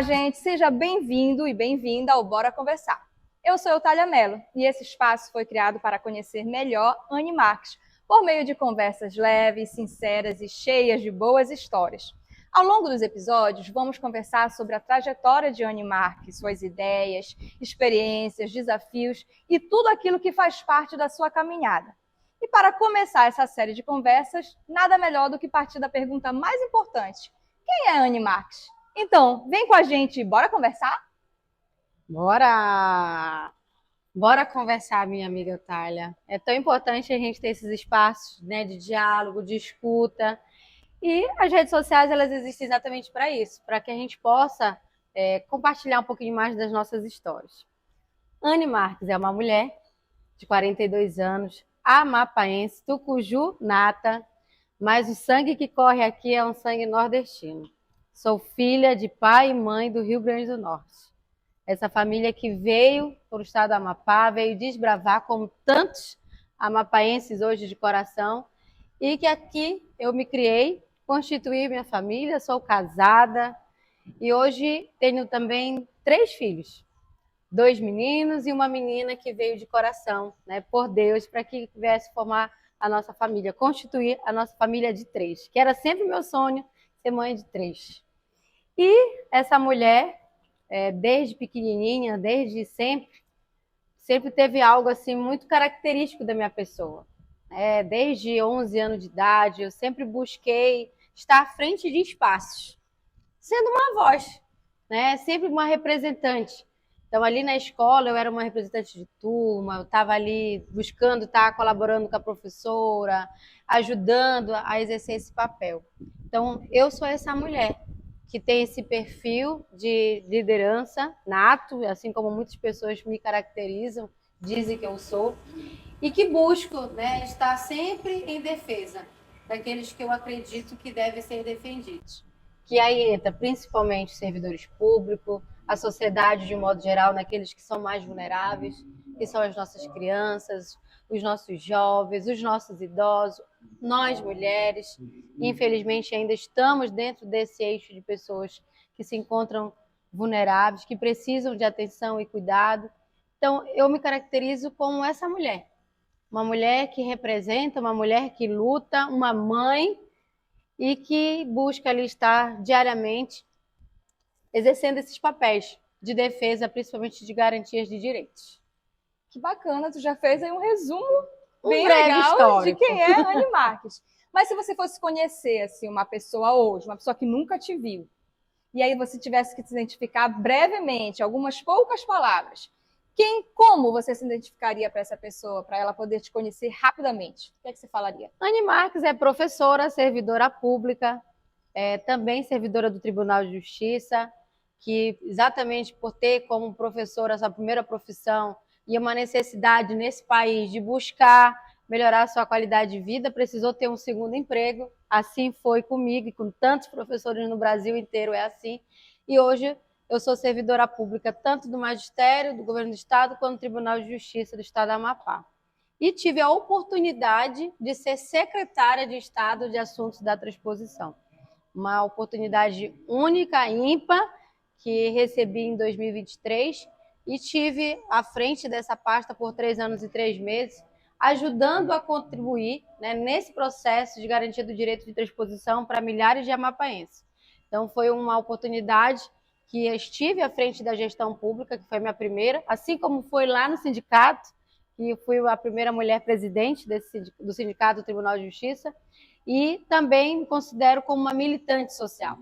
Olá, gente, seja bem-vindo e bem-vinda ao Bora Conversar. Eu sou Eutália Mello e esse espaço foi criado para conhecer melhor Anny Marques, por meio de conversas leves, sinceras e cheias de boas histórias. Ao longo dos episódios, vamos conversar sobre a trajetória de Anny Marques, suas ideias, experiências, desafios e tudo aquilo que faz parte da sua caminhada. E para começar essa série de conversas, nada melhor do que partir da pergunta mais importante: quem é Anny Marques? Então, vem com a gente, bora conversar? Bora! Bora conversar, minha amiga Eutália. É tão importante a gente ter esses espaços, né, de diálogo, de escuta. E as redes sociais, elas existem exatamente para isso, para que a gente possa compartilhar um pouquinho mais das nossas histórias. Anny Marques é uma mulher de 42 anos, amapaense, tucuju nata, mas o sangue que corre aqui é um sangue nordestino. Sou filha de pai e mãe do Rio Grande do Norte. Essa família que veio para o estado do Amapá, veio desbravar como tantos amapaenses hoje de coração, e que aqui eu me criei, constituí minha família, sou casada e hoje tenho também 3 filhos, 2 meninos e uma menina que veio de coração, né, por Deus, para que viesse formar a nossa família, constituir a nossa família de 3, que era sempre meu sonho, ser mãe de 3. E essa mulher, desde pequenininha, desde sempre teve algo assim muito característico da minha pessoa. Desde 11 anos de idade, eu sempre busquei estar à frente de espaços, sendo uma voz, né? Sempre uma representante. Então, ali na escola, eu era uma representante de turma, eu estava ali buscando estar colaborando com a professora, ajudando a exercer esse papel. Então, eu sou essa mulher que tem esse perfil de liderança nato, assim como muitas pessoas me caracterizam, dizem que eu sou, e que busco, né, estar sempre em defesa daqueles que eu acredito que devem ser defendidos. Que aí entra principalmente servidores públicos, a sociedade de um modo geral, naqueles que são mais vulneráveis, que são as nossas crianças, os nossos jovens, os nossos idosos, nós mulheres. Infelizmente ainda estamos dentro desse eixo de pessoas que se encontram vulneráveis, que precisam de atenção e cuidado. Então eu me caracterizo como essa mulher, uma mulher que representa, uma mulher que luta, uma mãe e que busca ali estar diariamente exercendo esses papéis de defesa, principalmente de garantias de direitos. Que bacana, tu já fez aí um resumo Um bem breve legal de histórico. quem é Anny Marques. Mas se você fosse conhecer assim, uma pessoa hoje, uma pessoa que nunca te viu, e aí você tivesse que se identificar brevemente, algumas poucas palavras, como você se identificaria para essa pessoa, para ela poder te conhecer rapidamente? O que é que você falaria? Anny Marques é professora, servidora pública, também servidora do Tribunal de Justiça, que exatamente por ter como professora essa primeira profissão e uma necessidade nesse país de buscar melhorar a sua qualidade de vida, precisou ter um segundo emprego. Assim foi comigo e com tantos professores no Brasil inteiro, é assim. E hoje eu sou servidora pública tanto do Magistério, do Governo do Estado, quanto do Tribunal de Justiça do Estado do Amapá. E tive a oportunidade de ser secretária de Estado de Assuntos da Transposição. Uma oportunidade única, ímpar, que recebi em 2023 e tive à frente dessa pasta por 3 anos e 3 meses, ajudando a contribuir, né, nesse processo de garantia do direito de transposição para milhares de amapaenses. Então, foi uma oportunidade que eu estive à frente da gestão pública, que foi minha primeira, assim como foi lá no sindicato, que fui a primeira mulher presidente do Sindicato do Tribunal de Justiça, e também me considero como uma militante social.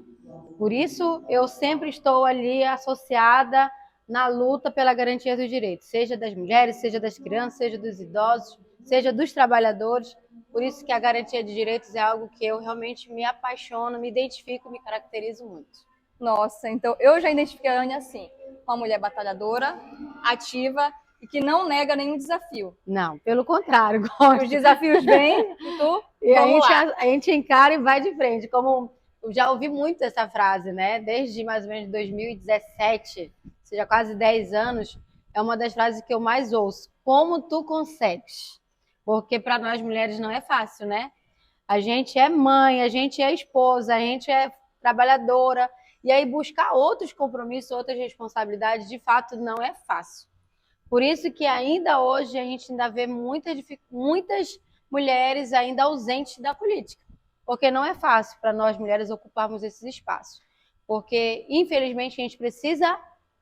Por isso, eu sempre estou ali associada na luta pela garantia dos direitos, seja das mulheres, seja das crianças, seja dos idosos, seja dos trabalhadores. Por isso que a garantia de direitos é algo que eu realmente me apaixono, me identifico, me caracterizo muito. Nossa, então eu já identifiquei a Anny assim, uma mulher batalhadora, ativa e que não nega nenhum desafio. Não, pelo contrário, Os gosto. desafios vêm e tu, E vamos lá. a gente encara e vai de frente. Como eu já ouvi muito essa frase, né? Desde mais ou menos 2017, ou seja, quase 10 anos, é uma das frases que eu mais ouço. Como tu consegues? Porque para nós mulheres não é fácil, né? A gente é mãe, a gente é esposa, a gente é trabalhadora E aí buscar outros compromissos, outras responsabilidades, de fato, não é fácil. Por isso que ainda hoje a gente ainda vê muitas mulheres ainda ausentes da política. Porque não é fácil para nós mulheres ocuparmos esses espaços. Porque, infelizmente, a gente precisa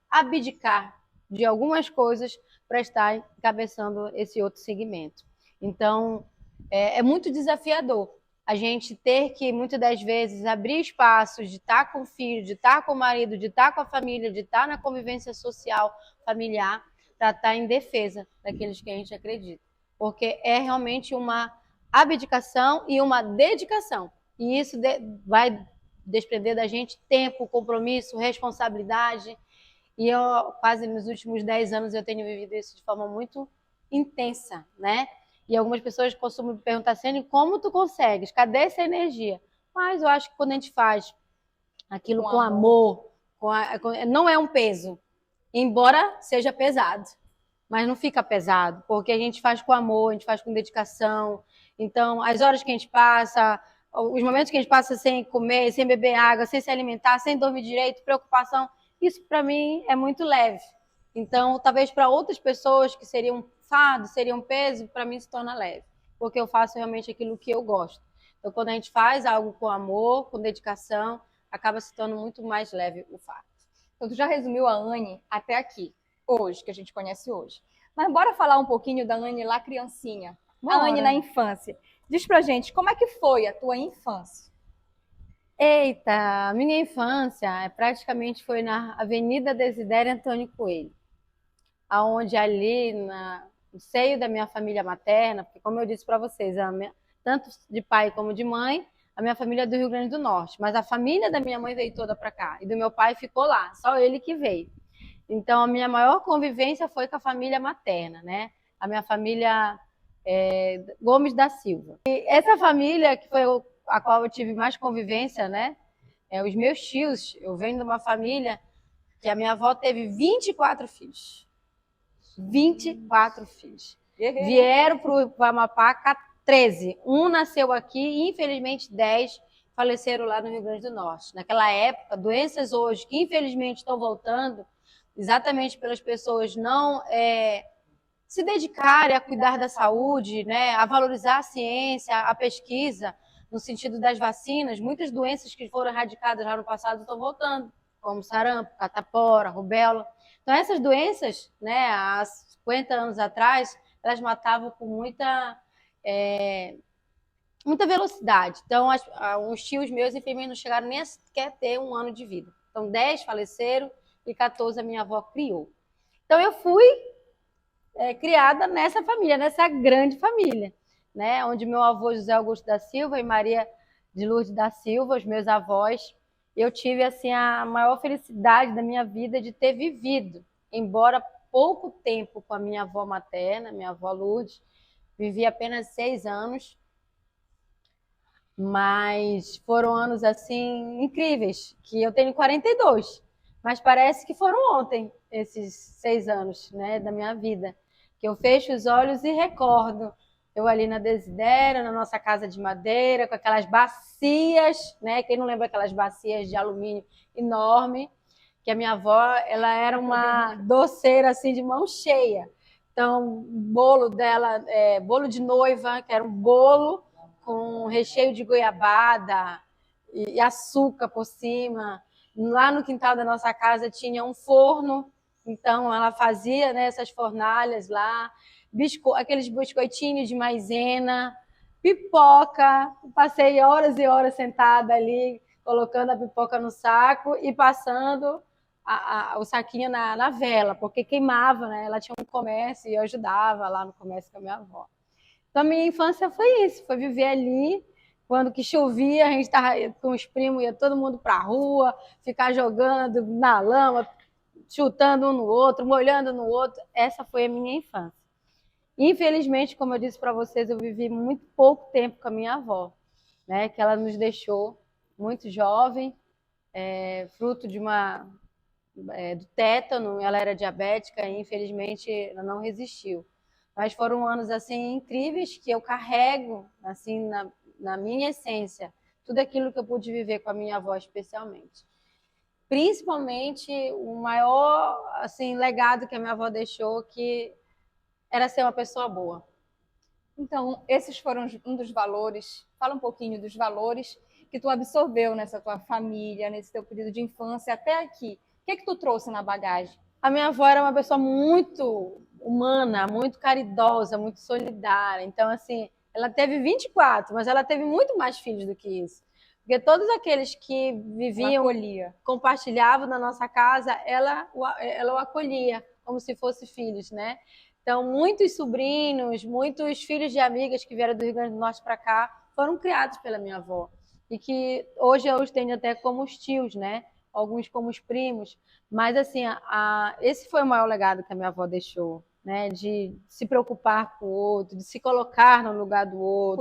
abdicar de algumas coisas para estar encabeçando esse outro segmento. Então, é muito desafiador a gente ter que, muitas das vezes, abrir espaços de estar com o filho, de estar com o marido, de estar com a família, de estar na convivência social, familiar, para estar em defesa daqueles que a gente acredita. Porque é realmente uma abdicação e uma dedicação. E isso vai desprender da gente tempo, compromisso, responsabilidade. E eu, quase nos últimos 10 anos, eu tenho vivido isso de forma muito intensa, né? E algumas pessoas costumam me perguntar assim, como tu consegues? Cadê essa energia? Mas eu acho que quando a gente faz aquilo com amor, não é um peso, embora seja pesado, mas não fica pesado, porque a gente faz com amor, a gente faz com dedicação. Então, as horas que a gente passa, os momentos que a gente passa sem comer, sem beber água, sem se alimentar, sem dormir direito, preocupação, isso para mim é muito leve. Então, talvez para outras pessoas que seriam fardo, seriam peso, para mim se torna leve, porque eu faço realmente aquilo que eu gosto. Então, quando a gente faz algo com amor, com dedicação, acaba se tornando muito mais leve o fardo. Então, tu já resumiu a Anne até aqui, hoje, que a gente conhece hoje. Mas bora falar um pouquinho da Anne lá criancinha, Bora. A Anne na infância. Diz pra gente, como é que foi a tua infância? Eita, minha infância praticamente foi na Avenida Desidério Antônio Coelho, aonde ali no seio da minha família materna, porque como eu disse para vocês, tanto de pai como de mãe, a minha família é do Rio Grande do Norte, mas a família da minha mãe veio toda para cá e do meu pai ficou lá, só ele que veio. Então a minha maior convivência foi com a família materna, né? A minha família Gomes da Silva. E essa família que foi a qual eu tive mais convivência, né? Os meus tios, eu venho de uma família que a minha avó teve 24 filhos. 24 filhos. Vieram para o Amapá 13. Um nasceu aqui e, infelizmente, 10 faleceram lá no Rio Grande do Norte. Naquela época, doenças hoje que, infelizmente, estão voltando, exatamente pelas pessoas não se dedicarem a cuidar da saúde, né, a valorizar a ciência, a pesquisa, no sentido das vacinas. Muitas doenças que foram erradicadas lá no passado estão voltando, como sarampo, catapora, rubéola. Então, essas doenças, né, há 50 anos atrás, elas matavam com muita velocidade. Então, uns tios meus, infelizmente, não chegaram nem a sequer ter um ano de vida. Então, 10 faleceram e 14 a minha avó criou. Então, eu fui criada nessa família, nessa grande família, né? Onde meu avô José Augusto da Silva e Maria de Lourdes da Silva, os meus avós, eu tive assim a maior felicidade da minha vida de ter vivido, embora pouco tempo com a minha avó materna, minha avó Lourdes, vivi apenas 6 anos, mas foram anos assim incríveis, que eu tenho 42, mas parece que foram ontem esses 6 anos, né, da minha vida, que eu fecho os olhos e recordo eu ali na Desidério, na nossa casa de madeira, com aquelas bacias, né? Quem não lembra aquelas bacias de alumínio enorme, que a minha avó, ela era uma doceira assim de mão cheia. Então, o bolo dela, bolo de noiva, que era um bolo com recheio de goiabada e açúcar por cima. Lá no quintal da nossa casa tinha um forno, então ela fazia, né, essas fornalhas lá, aqueles biscoitinhos de maisena, pipoca. Passei horas e horas sentada ali, colocando a pipoca no saco e passando o saquinho na vela, porque queimava, né? Ela tinha um comércio e eu ajudava lá no comércio com a minha avó. Então, a minha infância foi isso, foi viver ali. Quando que chovia, a gente estava com os primos, ia todo mundo para a rua, ficar jogando na lama, chutando um no outro, molhando no outro. Essa foi a minha infância. Infelizmente, como eu disse para vocês, eu vivi muito pouco tempo com a minha avó, né? Que ela nos deixou muito jovem, fruto de do tétano. Ela era diabética e infelizmente ela não resistiu. Mas foram anos assim incríveis que eu carrego assim na minha essência tudo aquilo que eu pude viver com a minha avó especialmente. principalmente o maior assim legado que a minha avó deixou, que era ser uma pessoa boa. Então, esses foram um dos valores. Fala um pouquinho dos valores que tu absorveu nessa tua família, nesse teu período de infância até aqui. O que é que tu trouxe na bagagem? A minha avó era uma pessoa muito humana, muito caridosa, muito solidária. Então, assim, ela teve 24, mas ela teve muito mais filhos do que isso. Porque todos aqueles que viviam, compartilhavam na nossa casa, ela o acolhia como se fossem filhos, né? Então, muitos sobrinhos, muitos filhos de amigas que vieram do Rio Grande do Norte para cá foram criados pela minha avó. E que hoje eu os tenho até como os tios, né? Alguns como os primos. Mas, assim, esse foi o maior legado que a minha avó deixou, né? De se preocupar com o outro, de se colocar no lugar do outro.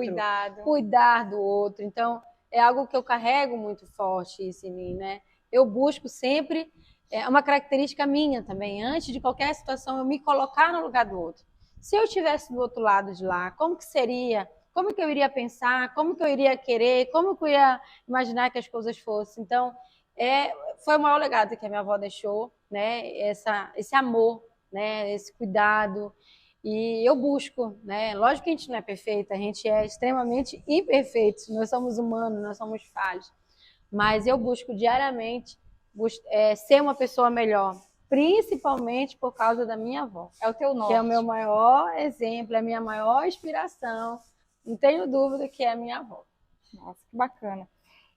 Cuidar do outro. Então, é algo que eu carrego muito forte isso em mim, né? Eu busco sempre, é uma característica minha também, antes de qualquer situação, eu me colocar no lugar do outro. Se eu estivesse do outro lado de lá, como que seria? Como que eu iria pensar? Como que eu iria querer? Como que eu ia imaginar que as coisas fossem? Então, foi o maior legado que a minha avó deixou, né? Esse amor, né? Esse cuidado. E eu busco, né? Lógico que a gente não é perfeita, a gente é extremamente imperfeito, nós somos humanos, nós somos falhos. Mas eu busco diariamente ser uma pessoa melhor, principalmente por causa da minha avó. É o teu norte. Que é o meu maior exemplo, é a minha maior inspiração. Não tenho dúvida que é a minha avó. Nossa, que bacana.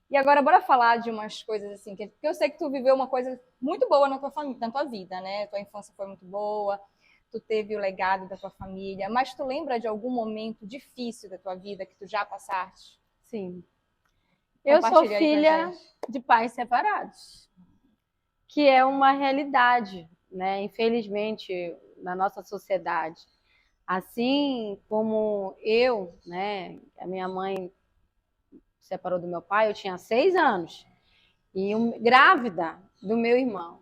E agora, bora falar de umas coisas assim, porque eu sei que tu viveu uma coisa muito boa na tua família, na tua vida, né? Tua infância foi muito boa, tu teve o legado da tua família, mas tu lembra de algum momento difícil da tua vida que tu já passaste? Sim. Eu sou Compartilha aí com a filha gente. de pais separados, que é uma realidade, né? Infelizmente, na nossa sociedade. Assim como eu, né? A minha mãe separou do meu pai, eu tinha 6 anos. E grávida do meu irmão.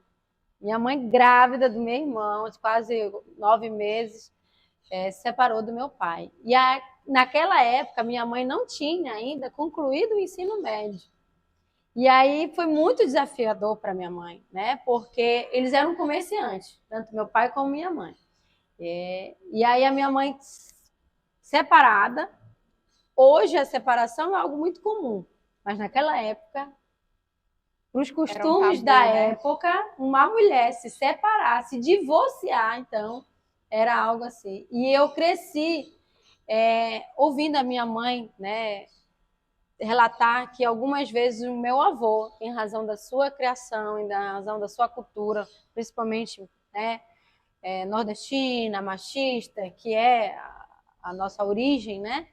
Minha mãe grávida do meu irmão, de quase 9 meses, se separou do meu pai. E naquela época, minha mãe não tinha ainda concluído o ensino médio. E aí foi muito desafiador para minha mãe, né? Porque eles eram comerciantes, tanto meu pai como minha mãe. E aí a minha mãe separada. Hoje a separação é algo muito comum, mas naquela época, para os costumes da época, uma mulher se separar, se divorciar, então era algo assim. E eu cresci ouvindo a minha mãe, né, relatar que algumas vezes o meu avô, em razão da sua criação, em razão da sua cultura, principalmente, né, nordestina, machista, que é a nossa origem, né?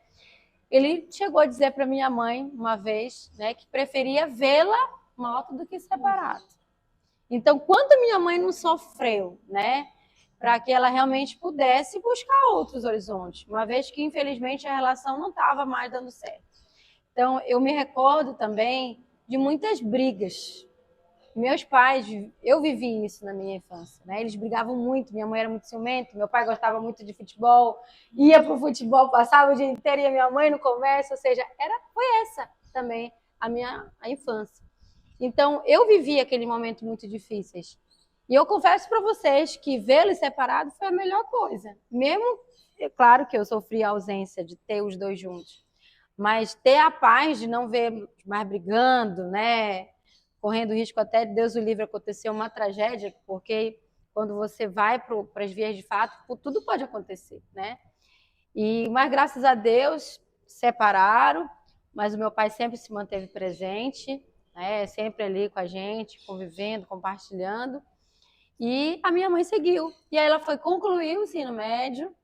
Ele chegou a dizer para minha mãe uma vez, né, que preferia vê-la morta do que separada. Então, quanto minha mãe não sofreu, né, para que ela realmente pudesse buscar outros horizontes, uma vez que infelizmente a relação não estava mais dando certo. Então, eu me recordo também de muitas brigas. Meus pais, eu vivi isso na minha infância, né? Eles brigavam muito, minha mãe era muito ciumenta, meu pai gostava muito de futebol, ia pro futebol, passava o dia inteiro, e a minha mãe no comércio, ou seja, foi essa também a infância. Então, eu vivi aquele momento muito difíceis. E eu confesso para vocês que vê-los separados foi a melhor coisa. Mesmo, é claro que eu sofri a ausência de ter os dois juntos, mas ter a paz de não ver mais brigando, né? Correndo risco até, Deus o livre, acontecer uma tragédia, porque quando você vai para as vias de fato, tudo pode acontecer, né? Mas graças a Deus separaram, mas o meu pai sempre se manteve presente, né? Sempre ali com a gente, convivendo, compartilhando. E a minha mãe seguiu. E aí ela foi concluir o ensino médio,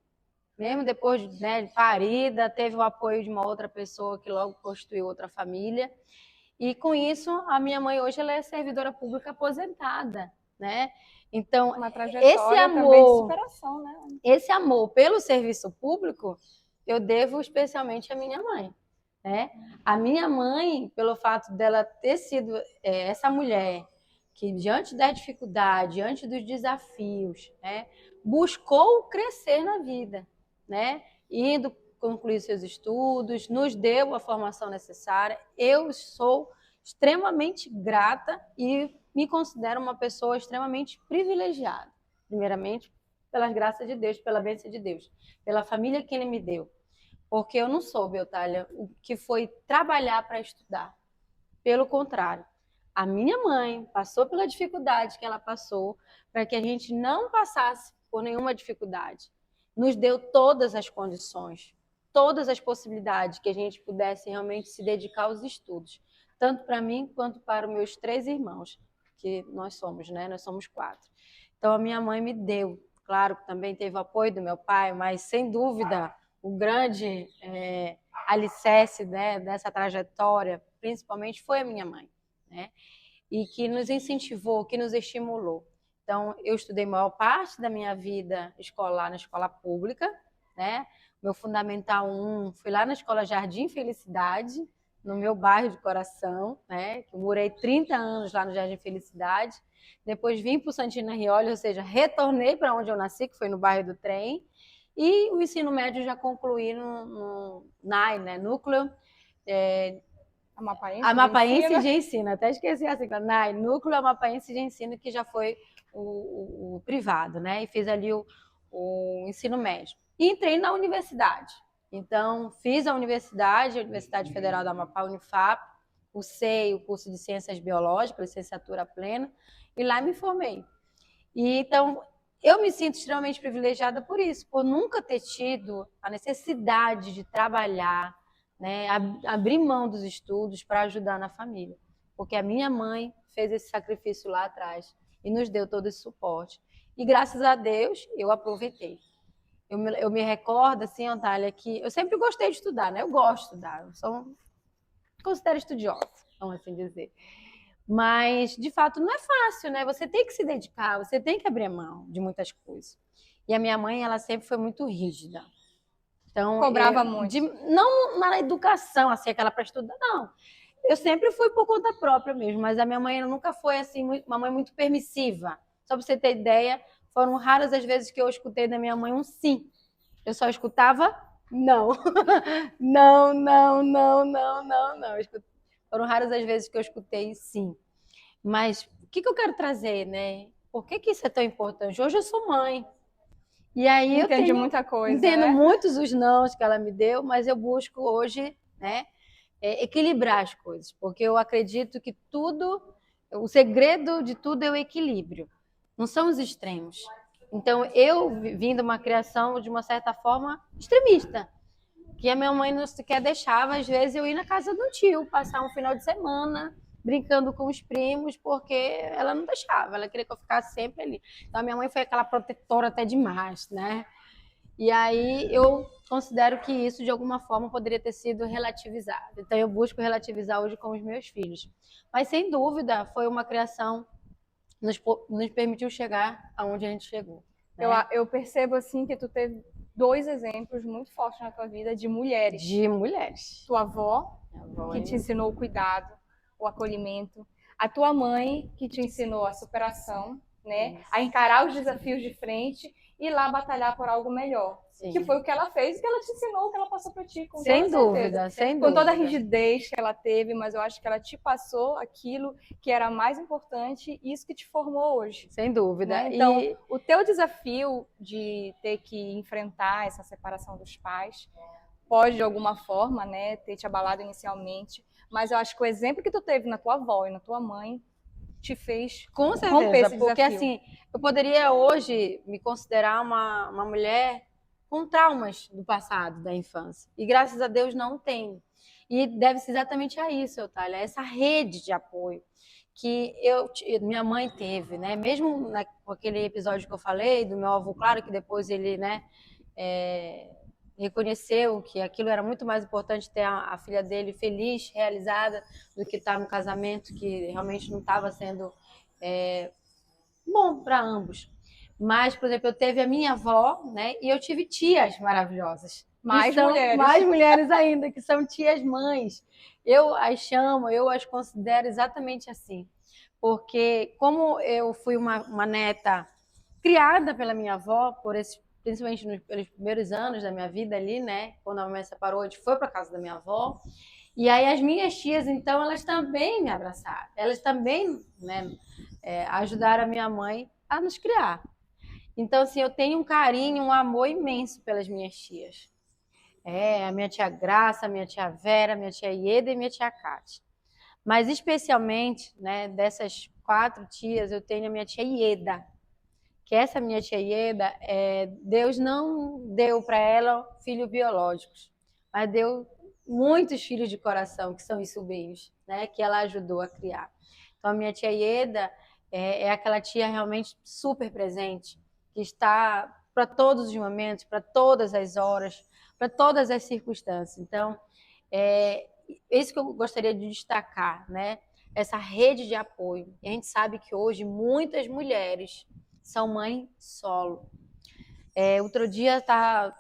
mesmo depois de parida, teve o apoio de uma outra pessoa que logo constituiu outra família. E com isso, a minha mãe hoje ela é servidora pública aposentada, né? Então, uma trajetória esse amor, também de superação, né? Esse amor pelo serviço público, eu devo especialmente à minha mãe, né? A minha mãe, pelo fato dela ter sido essa mulher que diante da dificuldade, diante dos desafios, né, buscou crescer na vida, né? Indo concluir seus estudos, nos deu a formação necessária. Eu sou extremamente grata e me considero uma pessoa extremamente privilegiada. Primeiramente, pelas graças de Deus, pela bênção de Deus, pela família que Ele me deu. Porque eu não soube, Eutália, o que foi trabalhar para estudar. Pelo contrário, a minha mãe passou pela dificuldade que ela passou para que a gente não passasse por nenhuma dificuldade. Nos deu todas as condições, todas as possibilidades que a gente pudesse realmente se dedicar aos estudos, tanto para mim quanto para os meus 3 irmãos, que nós somos, né? Nós somos 4. Então a minha mãe me deu, claro que também teve o apoio do meu pai, mas sem dúvida o grande alicerce, né, dessa trajetória, principalmente, foi a minha mãe, né? E que nos incentivou, que nos estimulou. Então, eu estudei a maior parte da minha vida escolar na escola pública, né? Meu Fundamental 1, fui lá na Escola Jardim Felicidade, no meu bairro de coração, né? Eu morei 30 anos lá no Jardim Felicidade. Depois vim para o Santana Rioli, ou seja, retornei para onde eu nasci, que foi no bairro do Trem. E o ensino médio já concluí no NAI, né? Núcleo Amapaense de Ensino. Até esqueci a sigla, NAI, Núcleo Amapaense de Ensino, que já foi o privado, né? E fiz ali o ensino médio. E entrei na universidade. Então, fiz a Universidade Federal da Amapá, Unifap, cursei o curso de Ciências Biológicas, licenciatura plena, e lá me formei. E então, eu me sinto extremamente privilegiada por isso, por nunca ter tido a necessidade de trabalhar, né, abrir mão dos estudos para ajudar na família. Porque a minha mãe fez esse sacrifício lá atrás e nos deu todo esse suporte. E graças a Deus, eu aproveitei. Eu me recordo, assim, Otália, que eu sempre gostei de estudar, né? Eu gosto de estudar, considero estudiosa, vamos assim dizer. Mas, de fato, não é fácil, né? Você tem que se dedicar, você tem que abrir mão de muitas coisas. E a minha mãe, ela sempre foi muito rígida. Então, cobrava muito. Não na educação, assim, aquela para estudar, não. Eu sempre fui por conta própria mesmo, mas a minha mãe nunca foi, assim, uma mãe muito permissiva. Só para você ter ideia, foram raras as vezes que eu escutei da minha mãe um sim. Eu só escutava não. Não, não, não, não, não, não. Foram raras as vezes que eu escutei sim. Mas o que eu quero trazer, né? Por que isso é tão importante? Hoje eu sou mãe. E aí Entende muita coisa, entendo né? muitos os nãos que ela me deu, mas eu busco hoje, né, equilibrar as coisas, porque eu acredito que o segredo de tudo é o equilíbrio. Não são os extremos. Então, eu vim de uma criação, de uma certa forma, extremista. Que a minha mãe não sequer deixava, às vezes, eu ir na casa do tio, passar um final de semana, brincando com os primos, porque ela não deixava, ela queria que eu ficasse sempre ali. Então, a minha mãe foi aquela protetora até demais, né? E aí eu considero que isso, de alguma forma, poderia ter sido relativizado. Então, eu busco relativizar hoje com os meus filhos. Mas, sem dúvida, foi uma criação nos permitiu chegar aonde a gente chegou. Né? Eu percebo, assim, que tu teve 2 exemplos muito fortes na tua vida de mulheres. De mulheres. Tua avó, que te ensinou o cuidado, o acolhimento. A tua mãe, que te ensinou a superação, né? A encarar os desafios de frente e ir lá batalhar por algo melhor. Sim. Que foi o que ela fez, que ela te ensinou, o que ela passou para ti, com sem toda dúvida, certeza. Sem com dúvida. toda a rigidez que ela teve, mas eu acho que ela te passou aquilo que era mais importante e isso que te formou hoje. Sem dúvida. Né? Então, o teu desafio de ter que enfrentar essa separação dos pais pode, de alguma forma, né, ter te abalado inicialmente, mas eu acho que o exemplo que tu teve na tua avó e na tua mãe te fez com certeza, romper esse porque desafio. Assim, eu poderia hoje me considerar uma mulher com traumas do passado, da infância, e graças a Deus não tenho. E deve-se exatamente a isso, Eutália, essa rede de apoio que minha mãe teve, né? Mesmo com aquele episódio que eu falei do meu avô, claro que depois ele, né, reconheceu que aquilo era muito mais importante ter a filha dele feliz, realizada, do que estar no casamento que realmente não estava sendo bom para ambos. Mas, por exemplo, eu teve a minha avó, né? E eu tive tias maravilhosas. Mais mulheres. Mais mulheres ainda, que são tias mães. Eu as chamo, eu as considero exatamente assim. Porque como eu fui uma neta criada pela minha avó, principalmente pelos primeiros anos da minha vida ali, né? Quando a minha mãe separou, a gente foi para casa da minha avó. E aí as minhas tias, então, elas também me abraçaram. Elas também, né, ajudaram a minha mãe a nos criar. Então, assim, eu tenho um carinho, um amor imenso pelas minhas tias. A minha tia Graça, a minha tia Vera, a minha tia Ieda e a minha tia Cátia. Mas especialmente, né, dessas 4 tias, eu tenho a minha tia Ieda, que essa minha tia Ieda, Deus não deu para ela filhos biológicos, mas deu muitos filhos de coração, que são os sobrinhos, né, que ela ajudou a criar. Então, a minha tia Ieda é aquela tia realmente super presente, que está para todos os momentos, para todas as horas, para todas as circunstâncias. Então, é isso que eu gostaria de destacar, né? Essa rede de apoio. E a gente sabe que hoje muitas mulheres são mãe solo. Outro dia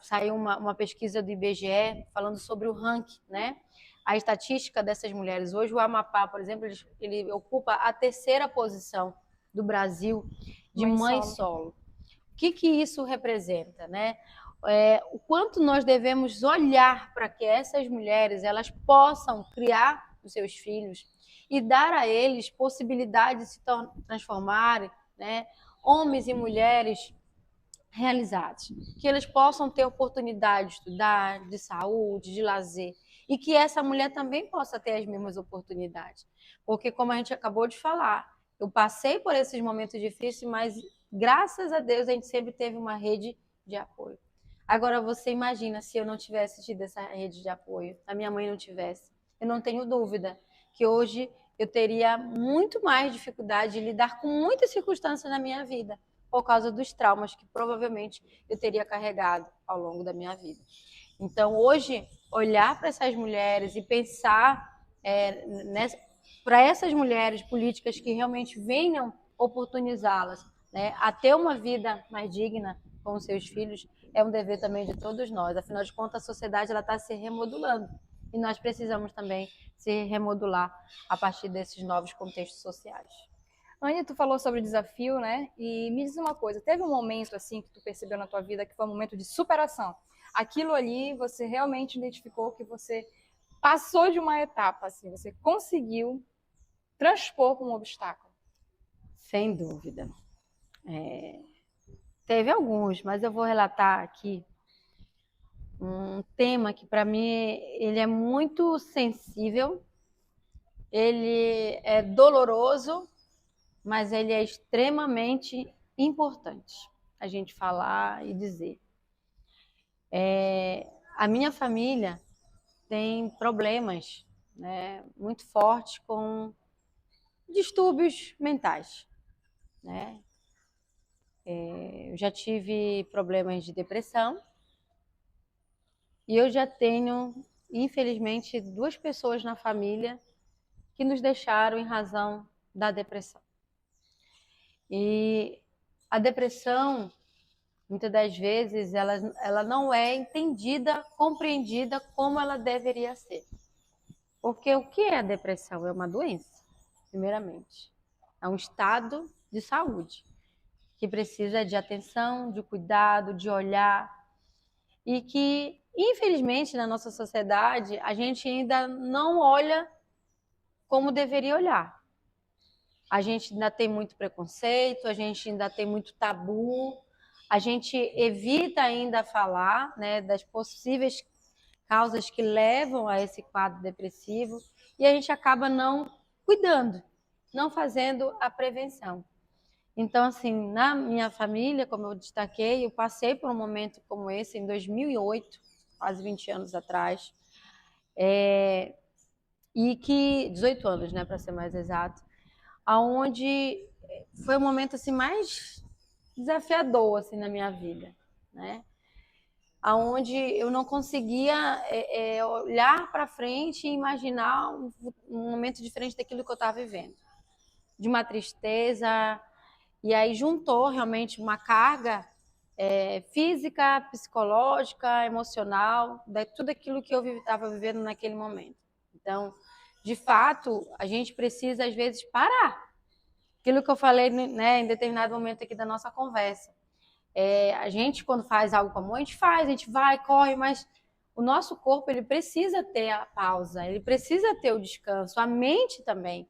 saiu uma pesquisa do IBGE falando sobre o ranking, né? A estatística dessas mulheres. Hoje o Amapá, por exemplo, ele ocupa a 3ª posição do Brasil de mãe solo. O que isso representa, né? O quanto nós devemos olhar para que essas mulheres elas possam criar os seus filhos e dar a eles possibilidade de se transformarem, né? Homens e mulheres realizados, que eles possam ter oportunidade de estudar, de saúde, de lazer, e que essa mulher também possa ter as mesmas oportunidades. Porque, como a gente acabou de falar, eu passei por esses momentos difíceis, mas graças a Deus a gente sempre teve uma rede de apoio. Agora você imagina se eu não tivesse tido essa rede de apoio, a minha mãe não tivesse. Eu não tenho dúvida que hoje eu teria muito mais dificuldade de lidar com muitas circunstâncias na minha vida, por causa dos traumas que provavelmente eu teria carregado ao longo da minha vida. Então, hoje, olhar para essas mulheres e pensar para essas mulheres políticas que realmente venham oportunizá-las, né, a ter uma vida mais digna com os seus filhos, é um dever também de todos nós. Afinal de contas, a sociedade está se remodulando e nós precisamos também se remodular a partir desses novos contextos sociais. Anny, tu falou sobre desafio, né? E me diz uma coisa, teve um momento assim que tu percebeu na tua vida que foi um momento de superação? Aquilo ali, você realmente identificou que você passou de uma etapa, assim, você conseguiu transpor um obstáculo? Sem dúvida. Teve alguns, mas eu vou relatar aqui um tema que para mim ele é muito sensível, ele é doloroso, mas ele é extremamente importante a gente falar e dizer. A minha família tem problemas, né, muito fortes com distúrbios mentais, né? Eu já tive problemas de depressão e eu já tenho, infelizmente, 2 pessoas na família que nos deixaram em razão da depressão. E a depressão, muitas das vezes, ela não é entendida, compreendida como ela deveria ser. Porque o que é a depressão? É uma doença, primeiramente. É um estado de saúde que precisa de atenção, de cuidado, de olhar, e que, infelizmente, na nossa sociedade, a gente ainda não olha como deveria olhar. A gente ainda tem muito preconceito, a gente ainda tem muito tabu, a gente evita ainda falar, né, das possíveis causas que levam a esse quadro depressivo, e a gente acaba não cuidando, não fazendo a prevenção. Então, assim, na minha família, como eu destaquei, eu passei por um momento como esse em 2008, quase 20 anos atrás, e que 18 anos, né, para ser mais exato, aonde foi o momento assim mais desafiador assim na minha vida, né? Aonde eu não conseguia olhar para frente e imaginar um momento diferente daquilo que eu estava vivendo, de uma tristeza. E aí juntou realmente uma carga física, psicológica, emocional, de tudo aquilo que eu estava vivendo naquele momento. Então, de fato, a gente precisa, às vezes, parar. Aquilo que eu falei, né, em determinado momento aqui da nossa conversa. A gente, quando faz algo comum, a gente faz, a gente vai, corre, mas o nosso corpo ele precisa ter a pausa, ele precisa ter o descanso, a mente também.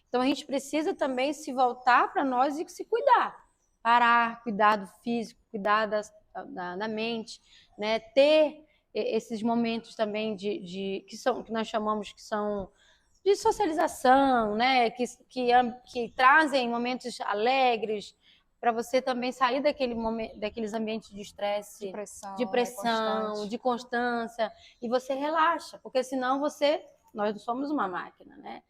Então a gente precisa também se voltar para nós e se cuidar, parar, cuidar do físico, cuidar da mente, né? Ter esses momentos também que nós chamamos que são de socialização, né? Que trazem momentos alegres para você também sair daqueles ambientes de estresse, de pressão, né, de constância, e você relaxa, porque senão nós não somos uma máquina, né?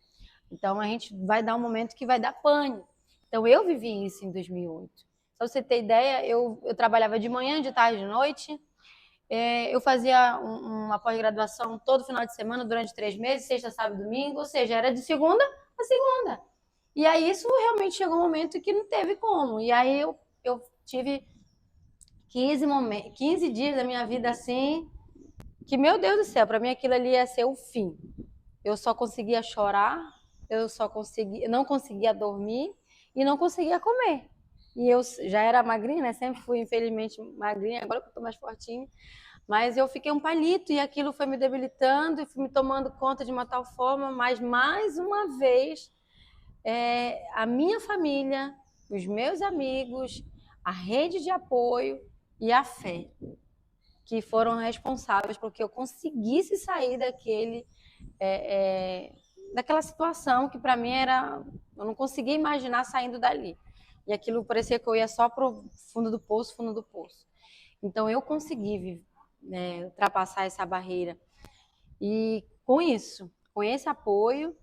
Então a gente vai dar um momento que vai dar pane. Então eu vivi isso em 2008. Pra você ter ideia, eu trabalhava de manhã, de tarde, de noite. Eu fazia uma pós-graduação todo final de semana durante 3 meses, sexta, sábado e domingo, ou seja, era de segunda a segunda. E aí isso realmente chegou um momento que não teve como. E aí eu tive 15 dias da minha vida assim, que, meu Deus do céu, para mim aquilo ali ia ser o fim. Eu só conseguia chorar, não conseguia dormir e não conseguia comer. E eu já era magrinha, né? Sempre fui, infelizmente, magrinha, agora que eu tô mais fortinha. Mas eu fiquei um palito e aquilo foi me debilitando e fui me tomando conta de uma tal forma, mas mais uma vez, a minha família, os meus amigos, a rede de apoio e a fé, que foram responsáveis por que eu conseguisse sair daquela situação que para mim eu não conseguia imaginar saindo dali. E aquilo parecia que eu ia só pro fundo do poço, fundo do poço. Então eu consegui, né, ultrapassar essa barreira. E com isso, com esse apoio,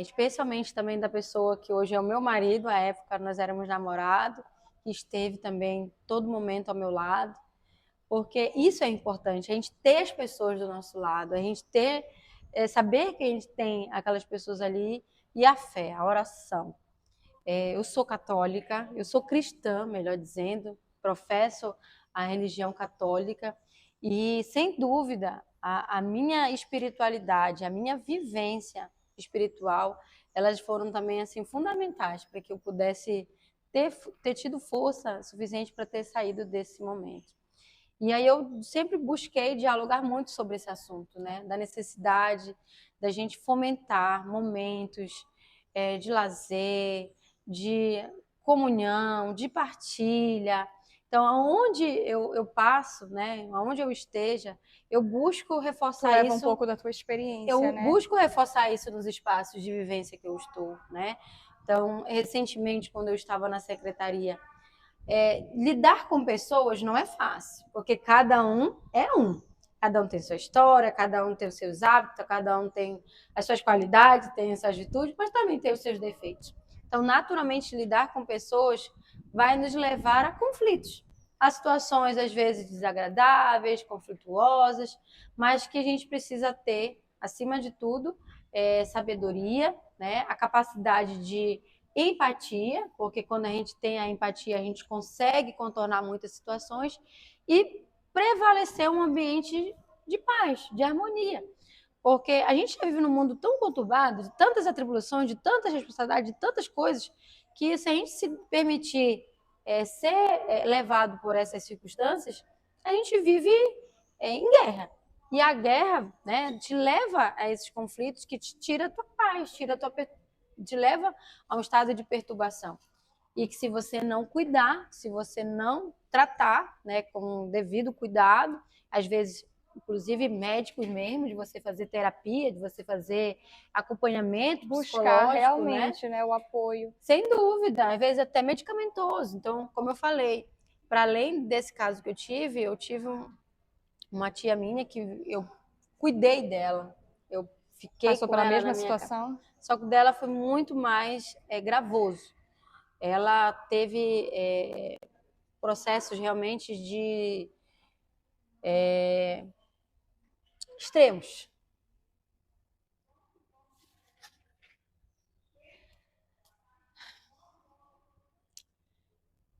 especialmente também da pessoa que hoje é o meu marido, à época nós éramos namorados, que esteve também todo momento ao meu lado, porque isso é importante, a gente ter as pessoas do nosso lado, a gente saber que a gente tem aquelas pessoas ali, e a fé, a oração. Eu sou católica, eu sou cristã, melhor dizendo, professo a religião católica, e sem dúvida a minha espiritualidade, a minha vivência espiritual, elas foram também assim fundamentais para que eu pudesse ter tido força suficiente para ter saído desse momento. E aí eu sempre busquei dialogar muito sobre esse assunto, né? Da necessidade da gente fomentar momentos de lazer, de comunhão, de partilha. Então, aonde eu passo, né? Aonde eu esteja, eu busco reforçar leva isso. um pouco da tua experiência, Eu né? busco reforçar isso nos espaços de vivência que eu estou, né? Então, recentemente, quando eu estava na secretaria, lidar com pessoas não é fácil, porque cada um é um. Cada um tem sua história, cada um tem os seus hábitos, cada um tem as suas qualidades, tem as suas virtudes, mas também tem os seus defeitos. Então, naturalmente, lidar com pessoas vai nos levar a conflitos, a situações às vezes desagradáveis, conflituosas, mas que a gente precisa ter, acima de tudo, sabedoria, né? A capacidade de empatia, porque quando a gente tem a empatia, a gente consegue contornar muitas situações e prevalecer um ambiente de paz, de harmonia. Porque a gente vive num mundo tão conturbado, de tantas atribuições, de tantas responsabilidades, de tantas coisas, que se a gente se permitir ser levado por essas circunstâncias, a gente vive em guerra. E a guerra, né, te leva a esses conflitos que te tira a tua paz, te leva a um estado de perturbação. E que se você não cuidar, se você não tratar, né, com devido cuidado, às vezes, inclusive médicos mesmo, de você fazer terapia, de você fazer acompanhamento buscar psicológico, realmente, né, o apoio. Sem dúvida, às vezes até medicamentoso. Então, como eu falei, para além desse caso que eu tive uma tia minha que eu cuidei dela. Eu fiquei Passou com pela ela mesma na minha casa. situação? Só que o dela foi muito mais gravoso. Ela teve processos realmente de extremos.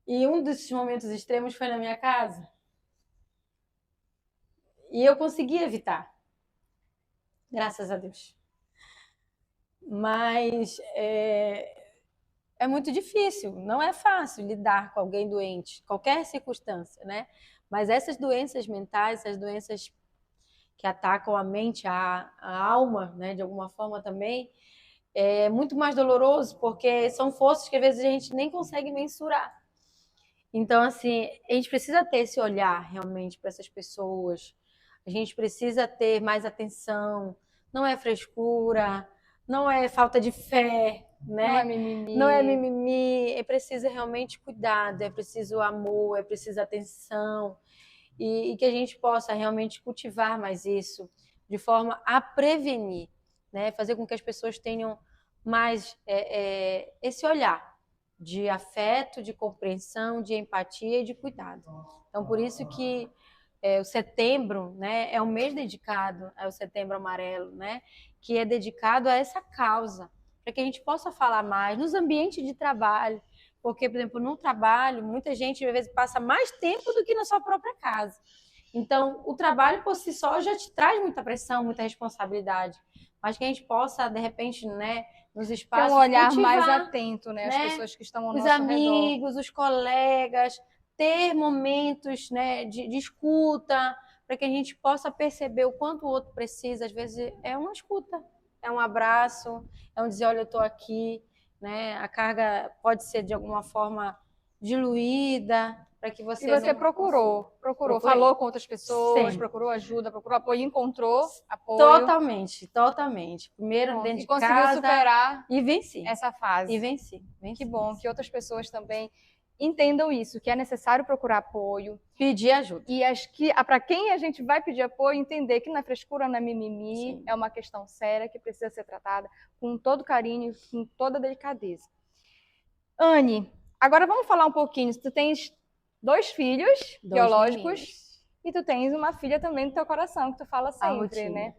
E um desses momentos extremos foi na minha casa. E eu consegui evitar. Graças a Deus. Mas é muito difícil, não é fácil lidar com alguém doente, qualquer circunstância, né? Mas essas doenças mentais, essas doenças que atacam a mente, a alma, né, de alguma forma também, é muito mais doloroso, porque são forças que às vezes a gente nem consegue mensurar. Então, assim, a gente precisa ter esse olhar realmente para essas pessoas. A gente precisa ter mais atenção. Não é frescura, não é falta de fé, Não é né? mimimi. Não é mimimi. É preciso realmente cuidado, é preciso amor, é preciso atenção. E que a gente possa realmente cultivar mais isso de forma a prevenir, né? Fazer com que as pessoas tenham mais esse olhar de afeto, de compreensão, de empatia e de cuidado. Então, por isso que o setembro, né, é um mês dedicado ao Setembro Amarelo, né, que é dedicado a essa causa, para que a gente possa falar mais nos ambientes de trabalho, porque, por exemplo, no trabalho, muita gente às vezes passa mais tempo do que na sua própria casa. Então, o trabalho por si só já te traz muita pressão, muita responsabilidade, mas que a gente possa, de repente, né, nos Ter espaços, um olhar cultivar, mais atento, né? As né, pessoas que estão ao os nosso redor. amigos, os colegas, ter momentos, né, de escuta, para que a gente possa perceber o quanto o outro precisa. Às vezes é uma escuta, é um abraço, é um dizer, olha, eu estou aqui, né? A carga pode ser de alguma forma diluída, para que E você você não... procurou, Procurei. falou com outras pessoas, Sempre. procurou ajuda, procurou apoio, encontrou apoio. Totalmente, totalmente. Primeiro Pronto, dentro e de conseguiu casa superar e venci. essa fase. E venci. Que bom que outras pessoas também entendam isso, que é necessário procurar apoio. Pedir ajuda. E para quem a gente vai pedir apoio, entender que não é frescura, não é mimimi, Sim. é uma questão séria que precisa ser tratada com todo carinho, com toda delicadeza. Anne, agora vamos falar um pouquinho. Tu tens 2 filhos biológicos meninos. e tu tens uma filha também no teu coração, que tu fala sempre, rotina. né?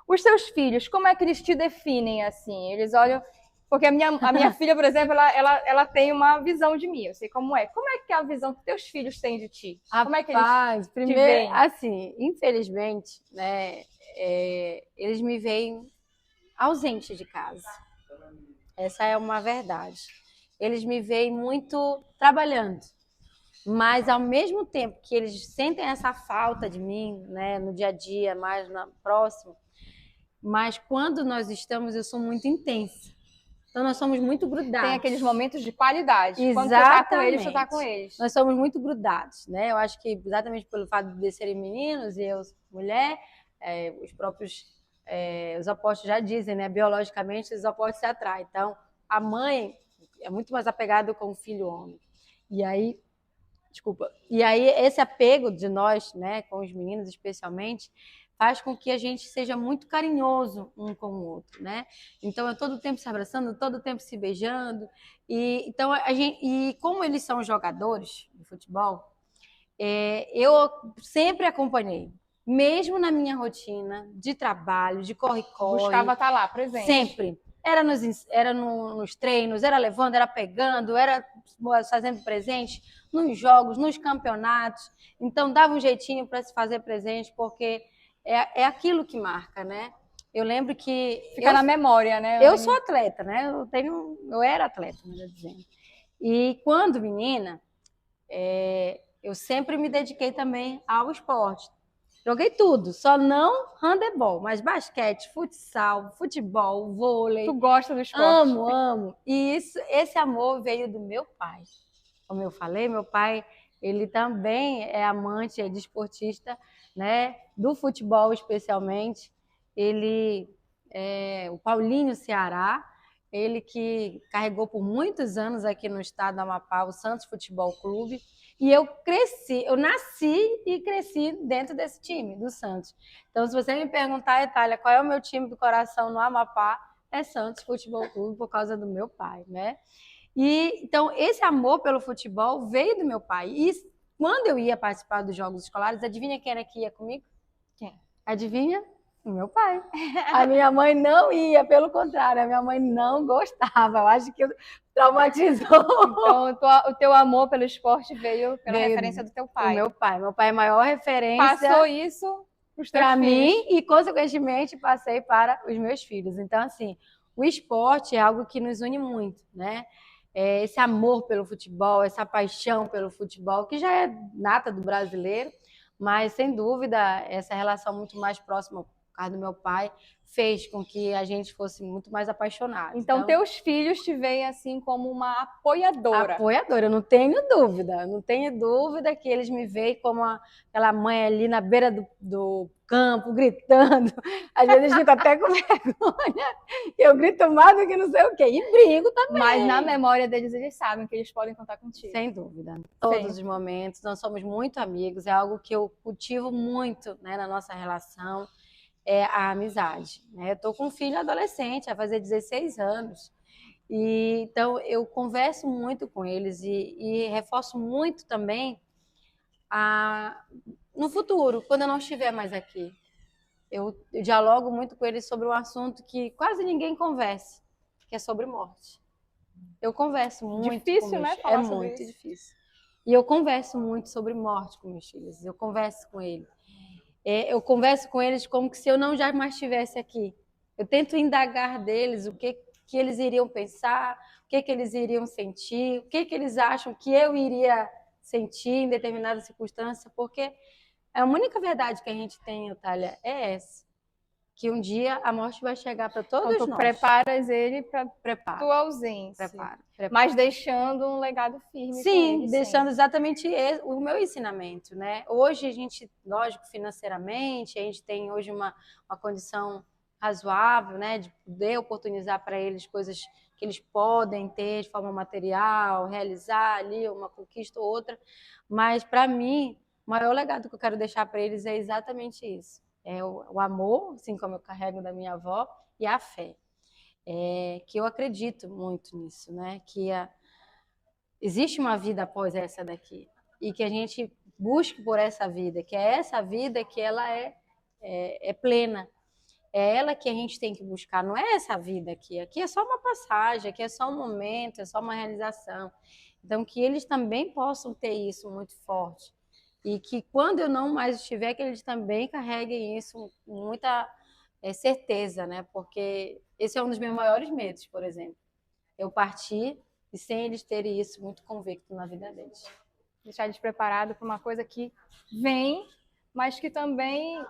Os teus filhos, como é que eles te definem assim? Eles olham... Porque a minha filha, por exemplo, ela tem uma visão de mim, eu sei como é. Como é que é a visão que teus filhos têm de ti? Como é que eles primeiro, te veem? assim, infelizmente, né, eles me veem ausente de casa. Essa é uma verdade. Eles me veem muito trabalhando, mas ao mesmo tempo que eles sentem essa falta de mim, né, no dia a dia, mais próximo, mas quando nós estamos, eu sou muito intensa. Então, nós somos muito grudados. Tem aqueles momentos de qualidade. Exatamente. Quando tu tá com eles, tu tá com eles. Nós somos muito grudados, né? Eu acho que exatamente pelo fato de serem meninos e eu mulher, os próprios os opostos já dizem, né? Biologicamente, os opostos se atraem. Então, a mãe é muito mais apegada com o filho homem. E aí, esse apego de nós, né, com os meninos especialmente, faz com que a gente seja muito carinhoso um com o outro, né? Então é todo tempo se abraçando, todo tempo se beijando. Então e como eles são jogadores de futebol, eu sempre acompanhei, mesmo na minha rotina de trabalho, de corre-corre. Buscava estar lá, presente. Sempre. Era nos treinos, era levando, era pegando, era fazendo presente nos jogos, nos campeonatos. Então dava um jeitinho para se fazer presente, porque é aquilo que marca, né? Eu lembro que... Fica na memória, né? Eu sou atleta, né? Eu era atleta, melhor dizendo. E quando menina, eu sempre me dediquei também ao esporte. Joguei tudo, só não handebol, mas basquete, futsal, futebol, vôlei. Tu gosta do esporte? Amo. E esse amor veio do meu pai. Como eu falei, meu pai, ele também é amante, é desportista, né? Do futebol especialmente. Ele o Paulinho Ceará, ele que carregou por muitos anos aqui no estado do Amapá o Santos Futebol Clube. E eu nasci e cresci dentro desse time, do Santos. Então, se você me perguntar, Itália, qual é o meu time do coração no Amapá, é Santos Futebol Clube, por causa do meu pai, né? Então, esse amor pelo futebol veio do meu pai. E quando eu ia participar dos jogos escolares, adivinha quem era que ia comigo? Quem? Adivinha? O meu pai. A minha mãe não ia, pelo contrário, a minha mãe não gostava. Eu acho que traumatizou. Então, o teu amor pelo esporte veio pela referência do teu pai. O meu pai. Meu pai é a maior referência. Passou isso para mim e, consequentemente, passei para os meus filhos. Então, assim, o esporte é algo que nos une muito, né? Esse amor pelo futebol, essa paixão pelo futebol, que já é nata do brasileiro, Mas, sem dúvida, essa relação muito mais próxima, por causa do meu pai, fez com que a gente fosse muito mais apaixonados. Então, teus filhos te veem assim como uma apoiadora. Apoiadora, eu não tenho dúvida que eles me veem como aquela mãe ali na beira do campo, gritando. Às vezes eles ficam até com vergonha, eu grito mais do que não sei o quê, e brigo também. Mas na memória deles, eles sabem que eles podem contar contigo. Sem dúvida, todos os momentos, nós somos muito amigos, é algo que eu cultivo muito, né, na nossa relação, é a amizade. Né? Eu estou com um filho adolescente, vai fazer 16 anos, e então eu converso muito com eles e reforço muito também no futuro, quando eu não estiver mais aqui. Eu dialogo muito com eles sobre um assunto que quase ninguém conversa, que é sobre morte. Eu converso muito. Difícil, né? Falar sobre muito isso. difícil. E eu converso muito sobre morte com meus filhos. Eu converso com eles. Eu converso com eles como se eu não já mais estivesse aqui. Eu tento indagar deles o que eles iriam pensar, o que eles iriam sentir, o que eles acham que eu iria sentir em determinada circunstância, porque a única verdade que a gente tem, Otália, é essa. Que um dia a morte vai chegar para todos então, tu nós. preparas ele para tua ausência. Preparo. Mas deixando um legado firme. Sim, deixando exatamente o meu ensinamento, né? Hoje a gente, lógico, financeiramente, a gente tem hoje uma condição razoável, né? De poder oportunizar para eles coisas que eles podem ter de forma material, realizar ali uma conquista ou outra. Mas, para mim, o maior legado que eu quero deixar para eles é exatamente isso. É o amor, assim como eu carrego da minha avó, e a fé. Que eu acredito muito nisso, né? Que existe uma vida após essa daqui e que a gente busque por essa vida, que é essa vida que ela é plena. É ela que a gente tem que buscar, não é essa vida aqui. Aqui é só uma passagem, aqui é só um momento, é só uma realização. Então, que eles também possam ter isso muito forte. E que quando eu não mais estiver, que eles também carreguem isso com muita certeza, né? Porque esse é um dos meus maiores medos, por exemplo. Eu partir e sem eles terem isso muito convicto na vida deles. Deixar eles preparados para uma coisa que vem, mas que também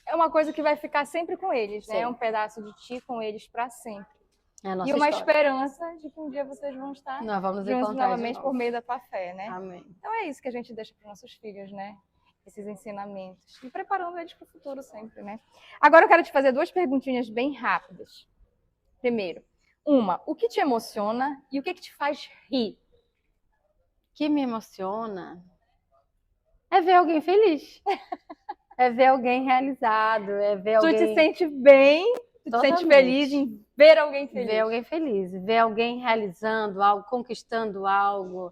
é uma coisa que vai ficar sempre com eles, né? É um pedaço de ti com eles para sempre. E uma esperança de que um dia vocês vão estar juntos novamente por meio da tua fé, né? Amém. Então é isso que a gente deixa para os nossos filhos, né? Esses ensinamentos. E preparando eles para o futuro sempre, né? Agora eu quero te fazer 2 perguntinhas bem rápidas. Primeiro, o que te emociona e o que te faz rir? O que me emociona é ver alguém feliz. É ver alguém realizado, é ver alguém... Tu te sente bem, tu te sente feliz em ver alguém feliz. Ver alguém feliz, ver alguém realizando algo, conquistando algo.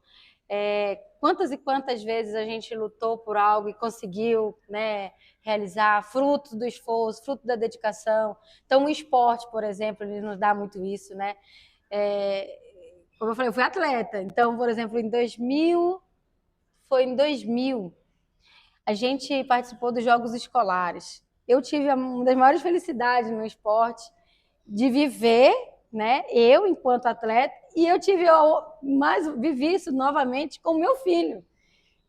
Quantas e quantas vezes a gente lutou por algo e conseguiu, né, realizar, fruto do esforço, fruto da dedicação. Então, o esporte, por exemplo, ele nos dá muito isso, né? Como eu falei, eu fui atleta. Então, por exemplo, em 2000, a gente participou dos Jogos Escolares. Eu tive uma das maiores felicidades no esporte de viver, né, eu enquanto atleta, e eu vivi isso novamente com o meu filho.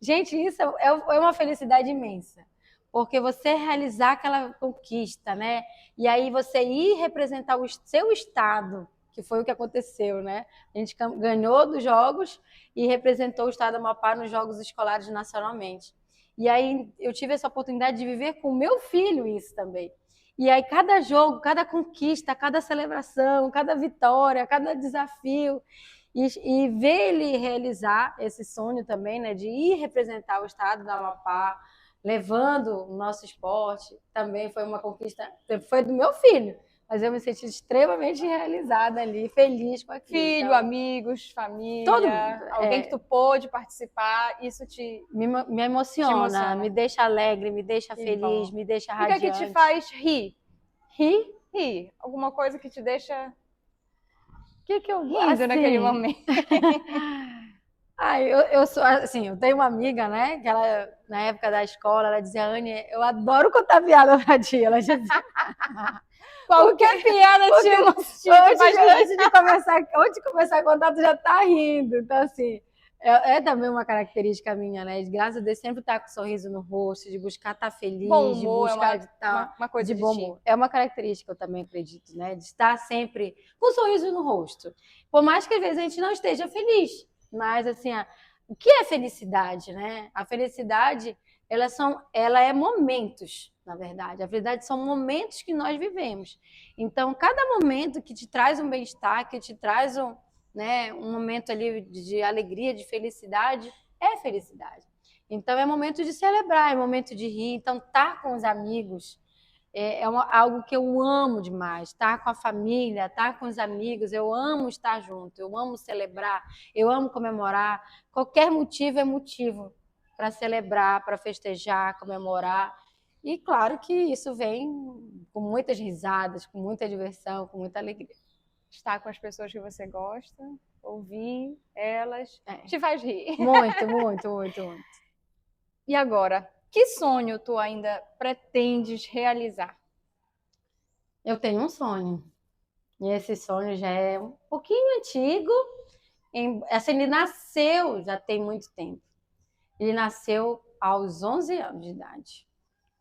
Gente, isso é uma felicidade imensa, porque você realizar aquela conquista, né, e aí você ir representar o seu estado, que foi o que aconteceu, né? A gente ganhou dos jogos e representou o estado do Amapá nos Jogos Escolares nacionalmente. E aí eu tive essa oportunidade de viver com o meu filho isso também. E aí cada jogo, cada conquista, cada celebração, cada vitória, cada desafio, e ver ele realizar esse sonho também, né, de ir representar o estado do Amapá, levando o nosso esporte, também foi uma conquista, foi do meu filho. Mas eu me senti extremamente realizada ali, feliz com aquilo. Filho, então, amigos, família, todo mundo, alguém que tu pôde participar, isso me emociona, me deixa alegre, me deixa feliz, me deixa radiante. O que é que te faz rir? Rir? Alguma coisa que te deixa eu rindo naquele momento? Eu sou assim, eu tenho uma amiga, né, que ela, na época da escola, ela dizia: Anne, eu adoro contar piada pra ti. Ela dizia... Qualquer piada te emociona. Antes de começar a contar, tu já tá rindo. Então, assim, É também uma característica minha, né? Graças a Deus sempre estar com um sorriso no rosto, de buscar estar Bom feliz, de humor é buscar de estar uma coisa de de bom ti. humor. É uma característica, eu também acredito, né? De estar sempre com um sorriso no rosto. Por mais que às vezes a gente não esteja feliz, mas assim, o que é felicidade, né? A felicidade, ela é momentos, na verdade. A felicidade são momentos que nós vivemos. Então, cada momento que te traz um bem-estar, que te traz né, um momento ali de alegria, de felicidade, é felicidade. Então é momento de celebrar, é momento de rir. Então estar com os amigos algo que eu amo demais. Estar com a família, estar com os amigos, eu amo estar junto, eu amo celebrar, eu amo comemorar. Qualquer motivo é motivo para celebrar, para festejar, comemorar. E claro que isso vem com muitas risadas, com muita diversão, com muita alegria. Estar com as pessoas que você gosta, ouvir elas, É. te faz rir. Muito, muito, muito, muito. E agora, que sonho tu ainda pretendes realizar? Eu tenho um sonho. E esse sonho já é um pouquinho antigo. Assim, ele nasceu já tem muito tempo. Ele nasceu aos 11 anos de idade.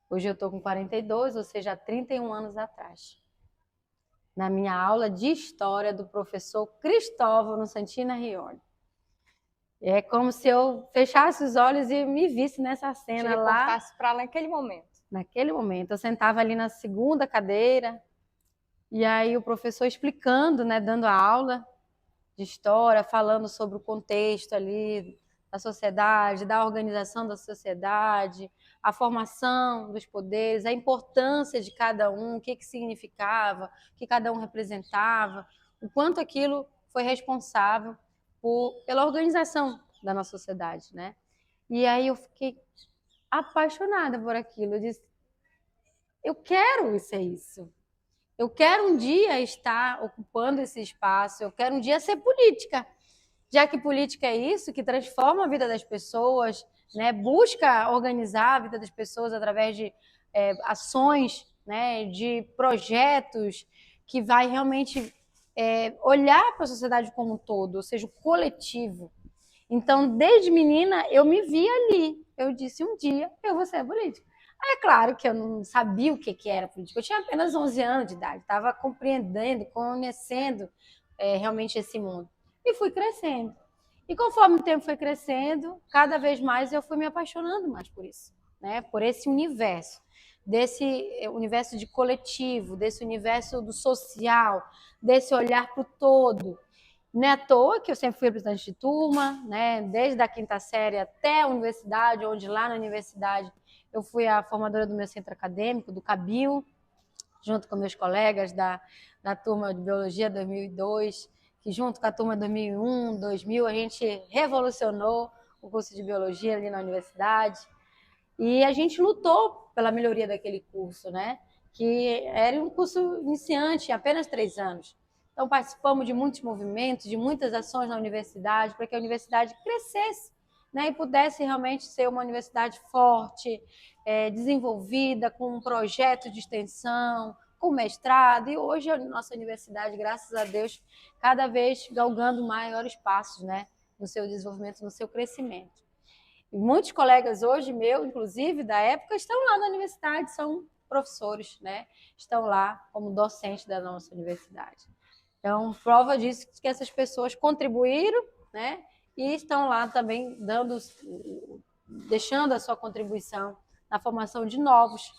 Hoje eu estou com 42, ou seja, 31 anos atrás. Na minha aula de história do professor Cristóvão Santina Rioli. É como se eu fechasse os olhos e me visse nessa cena lá. Te para lá naquele momento. Naquele momento. Eu sentava ali na segunda cadeira, e aí o professor explicando, né, dando a aula de história, falando sobre o contexto ali da sociedade, da organização da sociedade, a formação dos poderes, a importância de cada um, o que significava, o que cada um representava, o quanto aquilo foi responsável pela organização da nossa sociedade, né? E aí eu fiquei apaixonada por aquilo. Eu disse, eu quero ser isso. Eu quero um dia estar ocupando esse espaço, eu quero um dia ser política, já que política é isso, que transforma a vida das pessoas, né? Busca organizar a vida das pessoas através de ações, né? De projetos que vai realmente olhar para a sociedade como um todo, ou seja, o coletivo. Então, desde menina, eu me vi ali. Eu disse, um dia eu vou ser política. É claro que eu não sabia o que era política. Eu tinha apenas 11 anos de idade, estava compreendendo, conhecendo realmente esse mundo. E fui crescendo. E conforme o tempo foi crescendo, cada vez mais eu fui me apaixonando mais por isso, né? Por esse universo, desse universo de coletivo, desse universo do social, desse olhar para o todo. Não é à toa que eu sempre fui representante de turma, né? Desde a quinta série até a universidade, onde lá na universidade eu fui a formadora do meu centro acadêmico, do CABIL, junto com meus colegas da turma de Biologia 2002, que junto com a turma 2001, 2000, a gente revolucionou o curso de Biologia ali na universidade. E a gente lutou pela melhoria daquele curso, né? Que era um curso iniciante, apenas 3 anos. Então, participamos de muitos movimentos, de muitas ações na universidade, para que a universidade crescesse, né, e pudesse realmente ser uma universidade forte, desenvolvida, com um projeto de extensão, com mestrado. E hoje a nossa universidade, graças a Deus, cada vez galgando maiores passos, né, no seu desenvolvimento, no seu crescimento. E muitos colegas hoje, meu, inclusive, da época, estão lá na universidade, são professores, né? Estão lá como docentes da nossa universidade. Então, prova disso que essas pessoas contribuíram, né? E estão lá também deixando a sua contribuição na formação de novos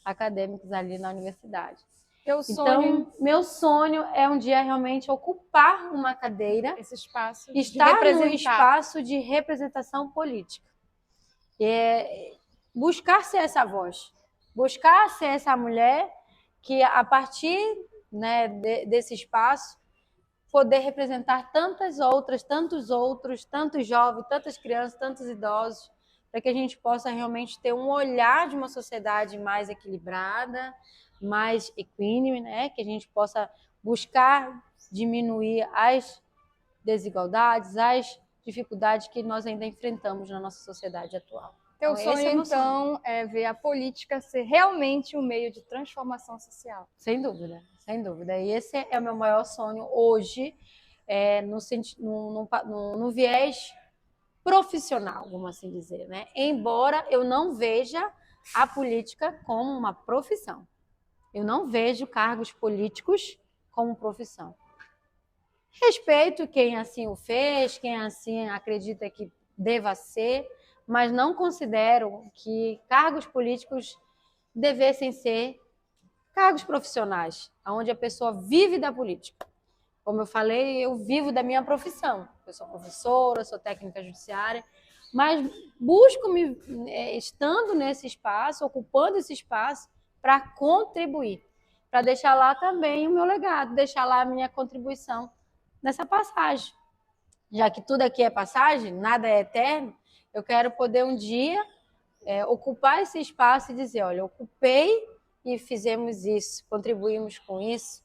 acadêmicos ali na universidade. Então, meu sonho é um dia realmente ocupar uma cadeira, esse espaço, estar num espaço de representação política. Buscar ser essa voz, buscar ser essa mulher que, a partir, né, desse espaço, poder representar tantas outras, tantos outros, tantos jovens, tantas crianças, tantos idosos, para que a gente possa realmente ter um olhar de uma sociedade mais equilibrada, mais equínime, né? Que a gente possa buscar diminuir as desigualdades, as dificuldades que nós ainda enfrentamos na nossa sociedade atual. Teu sonho, então, é ver a política ser realmente um meio de transformação social. Sem dúvida, sem dúvida. E esse é o meu maior sonho hoje, no viés profissional, vamos assim dizer, né? Embora eu não veja a política como uma profissão. Eu não vejo cargos políticos como profissão. Respeito quem assim o fez, quem assim acredita que deva ser, mas não considero que cargos políticos devessem ser cargos profissionais, onde a pessoa vive da política. Como eu falei, eu vivo da minha profissão. Eu sou professora, sou técnica judiciária, mas busco estando nesse espaço, ocupando esse espaço, para contribuir, para deixar lá também o meu legado, deixar lá a minha contribuição nessa passagem. Já que tudo aqui é passagem, nada é eterno, eu quero poder um dia ocupar esse espaço e dizer, olha, ocupei e fizemos isso, contribuímos com isso,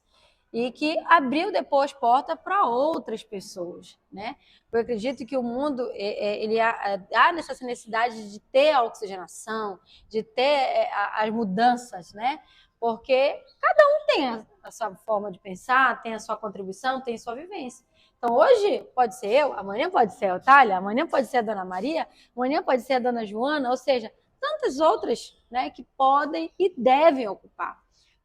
e que abriu depois porta para outras pessoas, né? Eu acredito que o mundo ele há nessa necessidade de ter a oxigenação, de ter as mudanças, né? Porque cada um tem a sua forma de pensar, tem a sua contribuição, tem a sua vivência. Então, hoje pode ser eu, amanhã pode ser a Otália, amanhã pode ser a Dona Maria, amanhã pode ser a Dona Joana, ou seja, tantas outras, né, que podem e devem ocupar.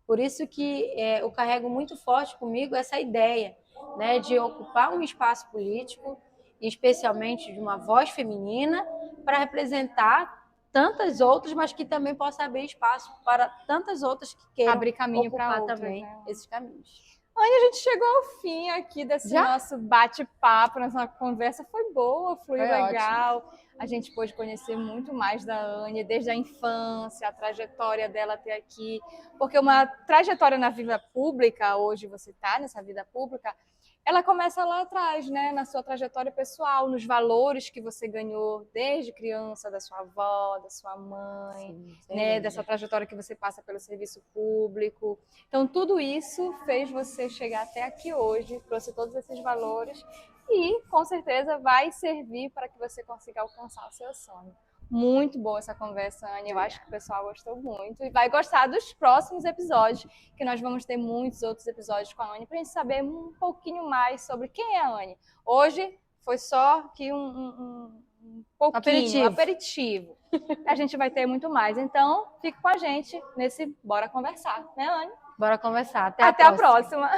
Por isso que eu carrego muito forte comigo essa ideia, né, de ocupar um espaço político, especialmente de uma voz feminina, para representar tantas outras, mas que também possa abrir espaço para tantas outras que queiram abrir caminho para ocupar outras, também, né? esses caminhos. Anne, a gente chegou ao fim aqui desse nosso bate-papo, nossa conversa foi boa, fluiu legal. Ótimo. A gente pôde conhecer muito mais da Anne, desde a infância, a trajetória dela até aqui. Porque uma trajetória na vida pública, hoje você está nessa vida pública, ela começa lá atrás, né? Na sua trajetória pessoal, nos valores que você ganhou desde criança, da sua avó, da sua mãe, sim, né? Dessa trajetória que você passa pelo serviço público. Então, tudo isso fez você chegar até aqui hoje, trouxe todos esses valores e, com certeza, vai servir para que você consiga alcançar o seu sonho. Muito boa essa conversa, Anne. Eu acho que o pessoal gostou muito e vai gostar dos próximos episódios, que nós vamos ter muitos outros episódios com a Anne para a gente saber um pouquinho mais sobre quem é a Anne. Hoje foi só aqui um pouquinho, aperitivo. A gente vai ter muito mais. Então, fique com a gente nesse Bora Conversar, né, Anne? Bora conversar. Até a próxima.